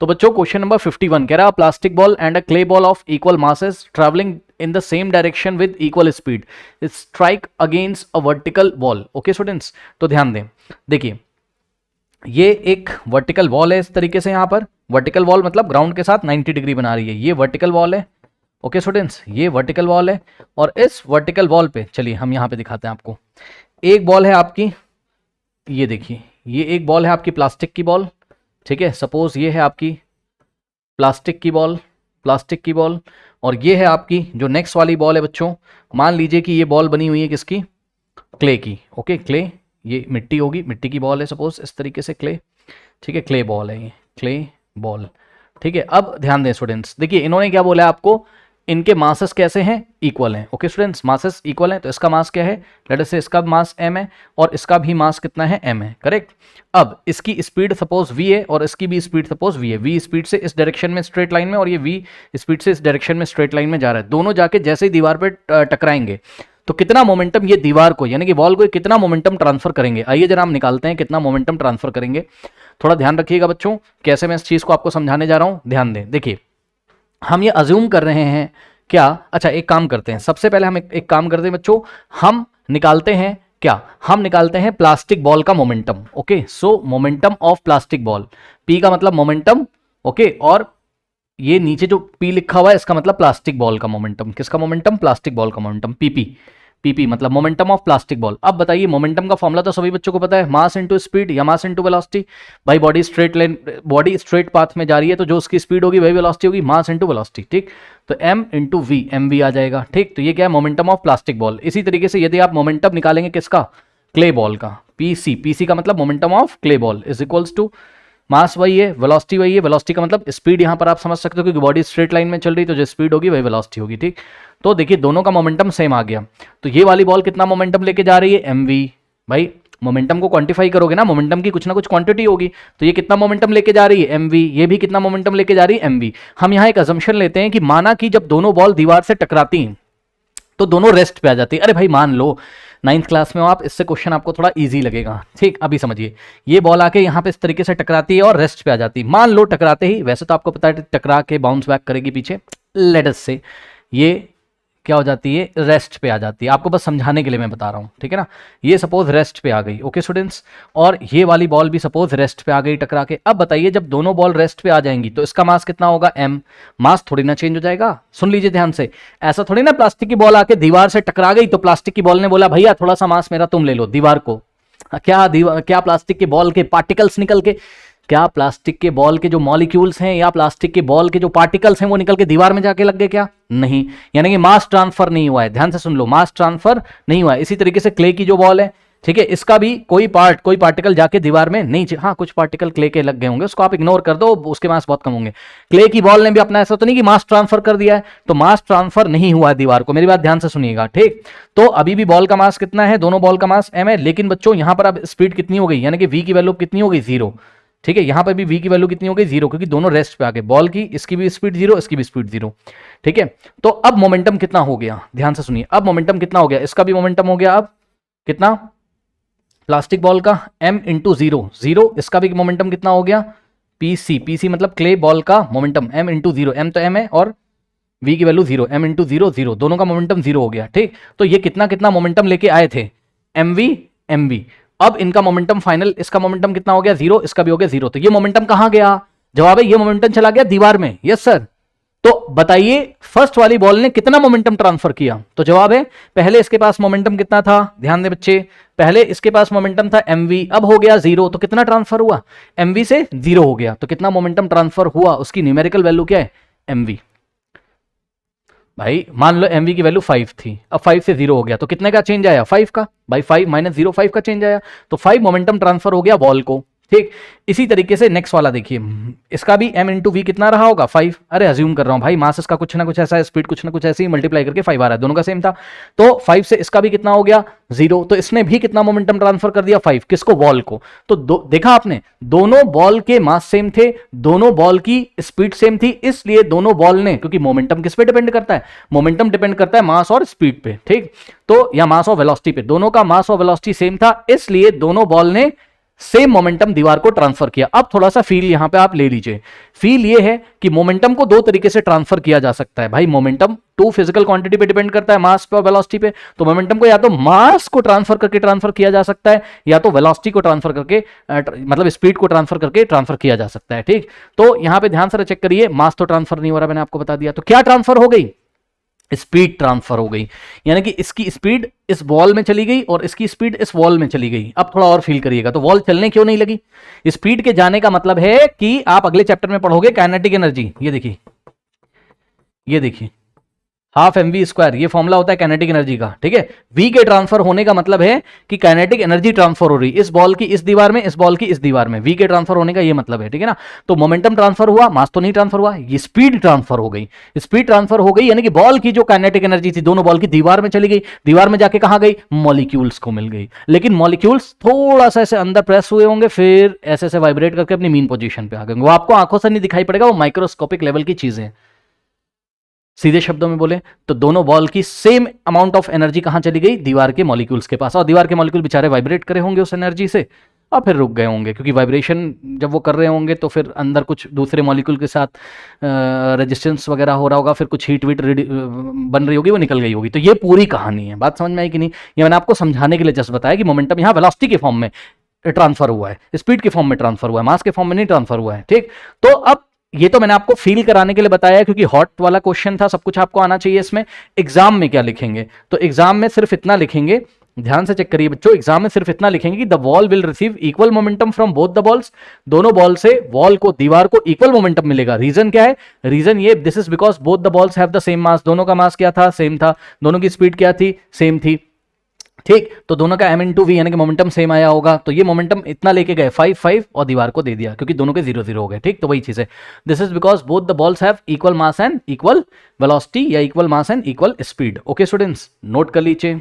तो बच्चों question number 51 कह रहा plastic ball and a clay ball of equal masses travelling in the same direction with equal speed strike against a vertical wall. Okay students, तो ध्यान दें, देखिए ये एक वर्टिकल वॉल है इस तरीके से, यहां पर वर्टिकल वॉल मतलब ग्राउंड के साथ 90 डिग्री बना रही है, ये वर्टिकल वॉल है। ओके स्टूडेंट्स, ये वर्टिकल वॉल है और इस वर्टिकल वॉल पे चलिए हम यहां पे दिखाते हैं आपको। एक बॉल है आपकी, ये देखिए ये एक बॉल है आपकी प्लास्टिक की बॉल, ठीक है, सपोज ये है आपकी प्लास्टिक की बॉल और ये है आपकी जो नेक्स्ट वाली बॉल है बच्चों, मान लीजिए कि ये बॉल बनी हुई है किसकी, क्ले की। ओके, क्ले, ये मिट्टी होगी, मिट्टी की बॉल है सपोज इस तरीके से क्ले, ठीक है, क्ले बॉल है ये, क्ले बॉल, ठीक है। अब ध्यान दें स्टूडेंट्स, देखिए इन्होंने क्या बोला है आपको, इनके मासेस कैसे हैं, इक्वल हैं। ओके स्टूडेंट्स, मासेस इक्वल हैं, तो इसका मास क्या है, लेट अस से इसका मास m है और इसका भी मास कितना है, m है, करेक्ट। अब इसकी स्पीड सपोज v है और इसकी भी स्पीड सपोज v है, v स्पीड से इस डायरेक्शन में स्ट्रेट लाइन में और ये v स्पीड से इस डायरेक्शन में स्ट्रेट लाइन में जा रहा है, दोनों जाके जैसे ही दीवार पे टकराएंगे तो कितना मोमेंटम ये दीवार को यानी कि बॉल को कितना मोमेंटम ट्रांसफर करेंगे। आइए जरा हम निकालते हैं कितना मोमेंटम ट्रांसफर करेंगे। थोड़ा ध्यान रखिएगा बच्चों, कैसे मैं इस चीज को आपको समझाने जा रहा हूं, ध्यान दें। देखिए हम ये अज्यूम कर रहे हैं क्या, अच्छा एक काम करते हैं, सबसे पहले हम एक काम करते हैं बच्चों, हम निकालते हैं क्या, हम निकालते हैं प्लास्टिक बॉल का momentum. Okay, so momentum of plastic ball, P का मतलब मोमेंटम, ओके, और ये नीचे जो पी लिखा हुआ है इसका मतलब प्लास्टिक बॉल का मोमेंटम, किसका मोमेंटम, प्लास्टिक बॉल का मोमेंटम, पीपी, पीपी मतलब मोमेंटम ऑफ प्लास्टिक बॉल। अब बताइए मोमेंटम का फॉर्मूला तो सभी बच्चों को पता है, मास इनटू स्पीड या मास इनटू वेलोसिटी। भाई body straight line, body straight path में जा रही है तो जो उसकी स्पीड होगी वही वेलोसिटी होगी, मास इनटू वेलोसिटी, ठीक। तो m into V, M V आ जाएगा, ठीक। तो ये क्या है, मोमेंटम ऑफ प्लास्टिक बॉल। इसी तरीके से यदि आप मोमेंटम निकालेंगे किसका, क्ले बॉल का, पीसी, पीसी का मतलब momentum of clay ball is equals to mass वही है, वेलोसिटी वही है, वेलोसिटी का मतलब स्पीड यहां पर आप समझ सकते हो क्योंकि बॉडी स्ट्रेट लाइन में चल रही तो जो स्पीड होगी वही वेलोसिटी होगी, ठीक। तो देखिए दोनों का मोमेंटम सेम आ गया, तो ये वाली बॉल कितना मोमेंटम लेके जा रही है, एम वी। भाई मोमेंटम को क्वांटिफाई करोगे ना, मोमेंटम की कुछ ना कुछ क्वांटिटी होगी, तो ये कितना मोमेंटम लेके जा रही है, एम वी, ये भी कितना मोमेंटम लेके जा रही है, एम वी। हम यहाँ एक अजम्पशन लेते हैं कि माना कि जब दोनों बॉल दीवार से टकराती हैं तो दोनों रेस्ट पे आ जाती है। अरे भाई मान लो 9th क्लास में हो आप, इससे क्वेश्चन आपको थोड़ा इजी लगेगा, ठीक। अभी समझिए, ये बॉल आके यहाँ पे इस तरीके से टकराती है और रेस्ट पे आ जाती है, मान लो टकराते ही, वैसे तो आपको पता है टकरा के बाउंस बैक करेगी पीछे, लेट अस से ये क्या हो जाती है, रेस्ट पे आ जाती है, आपको बस समझाने के लिए मैं बता रहा हूँ, ठीक है ना। ये सपोज रेस्ट पे आ गई, ओके स्टूडेंट्स, और ये वाली बॉल भी सपोज रेस्ट पे आ गई टकरा के। अब बताइए जब दोनों बॉल रेस्ट पे आ जाएंगी तो इसका मास कितना होगा, m, मास थोड़ी ना चेंज हो जाएगा। सुन लीजिए ध्यान से, ऐसा थोड़ी ना प्लास्टिक की बॉल आके दीवार से टकरा गई तो प्लास्टिक की बॉल ने बोला भैया थोड़ा सा मास मेरा तुम ले लो, दीवार को क्या प्लास्टिक के बॉल के पार्टिकल्स निकल के, क्या प्लास्टिक के बॉल के जो मॉलिक्यूल्स हैं या प्लास्टिक के बॉल के जो पार्टिकल्स हैं वो निकल के दीवार में जाके लग गए क्या, नहीं, यानी कि मास ट्रांसफर नहीं हुआ है। ध्यान से सुन लो, मास ट्रांसफर नहीं हुआ है। इसी तरीके से क्ले की जो बॉल है, ठीक है, इसका भी कोई पार्टिकल जाके दीवार में नहीं, हाँ कुछ पार्टिकल क्ले के लग गए होंगे, उसको आप इग्नोर कर दो, उसके मास बहुत कम होंगे। क्ले की बॉल ने भी अपना ऐसा तो नहीं कि मास ट्रांसफर कर दिया है, तो मास ट्रांसफर नहीं हुआ है दीवार को, मेरी बात ध्यान से सुनिएगा, ठीक। तो अभी भी बॉल का मास कितना है, दोनों बॉल का मास m है, लेकिन बच्चों यहां पर अब स्पीड कितनी हो गई, यानी कि v की वैल्यू कितनी हो गई, 0, ठीक है। यहां पर भी v की वैल्यू कितनी हो गई, 0, क्योंकि दोनों रेस्ट पे आ गए, बॉल की, इसकी भी स्पीड 0, इसकी भी स्पीड 0, ठीक है। तो अब मोमेंटम कितना हो गया, ध्यान से सुनिए, अब मोमेंटम कितना हो गया, इसका भी मोमेंटम हो गया अब कितना, प्लास्टिक बॉल का m इंटू 0, 0, इसका भी मोमेंटम कितना हो गया, pc, pc मतलब क्ले बॉल का मोमेंटम m इंटू 0, m तो m है और v की वैल्यू 0, m इंटू 0, 0, दोनों का मोमेंटम 0 हो गया, ठीक। तो ये कितना कितना मोमेंटम लेके आए थे, mv, mv। अब इनका मोमेंटम फाइनल, इसका मोमेंटम कितना हो गया, 0, इसका भी हो गया 0, तो ये मोमेंटम कहां गया, जवाब है ये मोमेंटम चला गया दीवार में, यस सर। तो बताइए फर्स्ट वाली बॉल ने कितना मोमेंटम ट्रांसफर किया, तो जवाब है पहले इसके पास मोमेंटम कितना था, ध्यान दे बच्चे, पहले इसके पास मोमेंटम था mv, अब हो गया 0, तो कितना ट्रांसफर हुआ, mv से 0 हो गया, तो कितना मोमेंटम ट्रांसफर हुआ, उसकी न्यूमेरिकल वैल्यू क्या है, mv। भाई मान लो mv की वैल्यू 5 थी, अब 5 से 0 हो गया तो कितने का चेंज आया, 5 का, भाई 5 माइनस 0, 5 का चेंज आया, तो 5 मोमेंटम ट्रांसफर हो गया बॉल को, ठीक। इसी तरीके से नेक्स्ट वाला देखिए, इसका भी m इंटू वी कितना रहा होगा, 5, अरे अज्यूम कर रहा हूं भाई, मास इसका कुछ ना कुछ ऐसा है, स्पीड कुछ ना कुछ ऐसी मल्टीप्लाई करके 5 आ रहा है, दोनों का सेम था, तो 5 से इसका भी कितना हो गया 0, तो इसने भी कितना मोमेंटम ट्रांसफर कर दिया 5, किसको, बॉल को। तो देखा आपने, दोनों बॉल के मास सेम थे, दोनों बॉल की स्पीड सेम थी, इसलिए दोनों बॉल ने, क्योंकि मोमेंटम किस पे डिपेंड करता है, मोमेंटम डिपेंड करता है मास और स्पीड पे, ठीक, तो या मास और वेलोसिटी पे, दोनों का मास और वेलोसिटी सेम था, इसलिए दोनों बॉल ने सेम मोमेंटम दीवार को ट्रांसफर किया। अब थोड़ा सा फील यहां पे आप ले लीजिए। फील ये है कि मोमेंटम को दो तरीके से ट्रांसफर किया जा सकता है भाई। मोमेंटम टू फिजिकल क्वांटिटी पे डिपेंड करता है, मास पे और वेलोसिटी पे। तो मोमेंटम को या तो मास को ट्रांसफर किया जा सकता है, या तो वेलोसिटी को ट्रांसफर करके मतलब स्पीड को ट्रांसफर किया जा सकता है। ठीक, तो यहां पे ध्यान से चेक करिए, मास तो ट्रांसफर नहीं हो रहा, मैंने आपको बता दिया। तो क्या ट्रांसफर हो गई? स्पीड ट्रांसफर हो गई, यानी कि इसकी स्पीड इस बॉल में चली गई और इसकी स्पीड इस वॉल में चली गई। अब थोड़ा और फील करिएगा, तो वॉल चलने क्यों नहीं लगी? स्पीड के जाने का मतलब है कि आप अगले चैप्टर में पढ़ोगे काइनेटिक एनर्जी। ये देखिए, ये देखिए, हाफ एम वी स्क्वायर, ये फॉर्मुला होता है काइनेटिक एनर्जी का। ठीक है, वी के ट्रांसफर होने का मतलब है कि काइनेटिक एनर्जी ट्रांसफर हो रही, इस बॉल की इस दीवार में, इस बॉल की इस दीवार में। वी के ट्रांसफर होने का ये मतलब है। ठीक है ना, तो मोमेंटम ट्रांसफर हुआ, मास तो नहीं ट्रांसफर हुआ, ये स्पीड ट्रांसफर हो गई। स्पीड ट्रांसफर हो गई यानी कि बॉल की जो काइनेटिक एनर्जी थी दोनों बॉल की दीवार में चली गई। दीवार में जाके कहां गई? मॉलिक्यूल्स को मिल गई। लेकिन मॉलिक्यूल्स थोड़ा सा ऐसे अंदर प्रेस हुए होंगे, फिर ऐसे ऐसे वाइब्रेट करके अपनी मीन पोजीशन पे आ गए। वो आपको आंखों से नहीं दिखाई पड़ेगा, वो माइक्रोस्कोपिक लेवल की चीजें। सीधे शब्दों में बोले तो दोनों बॉल की सेम अमाउंट ऑफ एनर्जी कहां चली गई? दीवार के मॉलिक्यूल्स के पास। और दीवार के मॉलिक्यूल बेचारे वाइब्रेट करे होंगे उस एनर्जी से और फिर रुक गए होंगे, क्योंकि वाइब्रेशन जब वो कर रहे होंगे तो फिर अंदर कुछ दूसरे मॉलिक्यूल के साथ रेजिस्टेंस वगैरह हो रहा होगा, फिर कुछ हीट वीट बन रही होगी, वो निकल गई होगी। तो ये पूरी कहानी है। बात समझ में आई कि नहीं? ये मैंने आपको समझाने के लिए जस्ट बताया कि मोमेंटम यहाँ वेलोसिटी के फॉर्म में ट्रांसफर हुआ है, स्पीड के फॉर्म में ट्रांसफर हुआ है, मास के फॉर्म में नहीं ट्रांसफर हुआ है। ठीक, तो अब ये तो मैंने आपको फील कराने के लिए बताया, क्योंकि हॉट वाला क्वेश्चन था, सब कुछ आपको आना चाहिए इसमें। एग्जाम में क्या लिखेंगे? तो एग्जाम में सिर्फ इतना लिखेंगे, ध्यान से चेक करिए बच्चों, एग्जाम में सिर्फ इतना लिखेंगे कि the wall will receive equal momentum from both the balls. दोनों बॉल से वॉल को, दीवार को इक्वल मोमेंटम मिलेगा। रीजन क्या है? रीजन ये, this is because both the balls have the same mass. दोनों का मास क्या था? सेम था। दोनों की स्पीड क्या थी? सेम थी। ठीक, तो दोनों का m इंटू वी यानी कि मोमेंटम सेम आया होगा। तो ये मोमेंटम इतना लेके गए 5 और दीवार को दे दिया, क्योंकि दोनों के 0 0 हो गए। ठीक, तो वही चीज है, this is because both the balls have equal mass and equal velocity, या equal mass and equal speed. Okay students, note कर लीजिए।